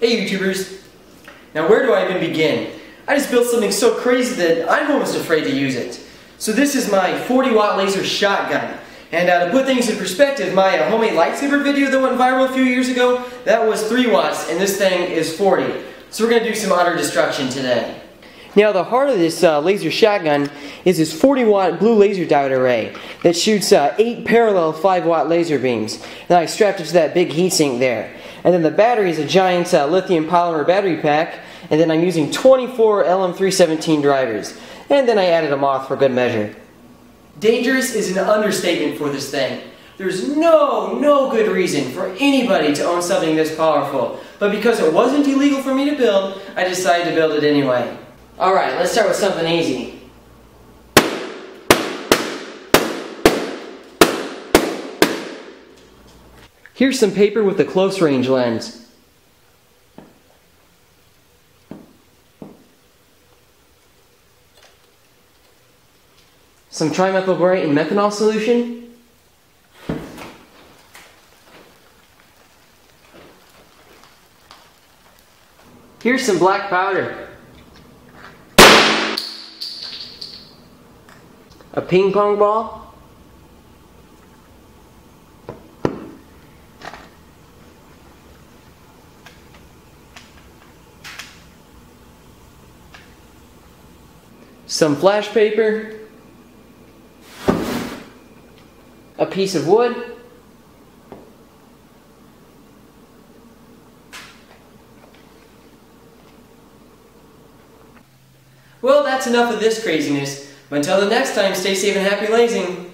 Hey YouTubers! Now where do I even begin? I just built something so crazy that I'm almost afraid to use it. So this is my 40 watt laser shotgun. And to put things in perspective, my homemade lightsaber video that went viral a few years ago, that was 3 watts and this thing is 40. So we're going to do some utter destruction today. Now the heart of this laser shotgun is this 40 watt blue laser diode array that shoots 8 parallel 5 watt laser beams. And I strapped it to that big heatsink there. And then the battery is a giant lithium polymer battery pack, and then I'm using 24 LM317 drivers. And then I added a moth for good measure. Dangerous is an understatement for this thing. There's no good reason for anybody to own something this powerful. But because it wasn't illegal for me to build, I decided to build it anyway. Alright, let's start with something easy. Here's some paper with a close range lens. Some trimethylborate and methanol solution. Here's some black powder. A ping pong ball. Some flash paper. A piece of wood. Well, that's enough of this craziness. But until the next time, stay safe and happy lasing.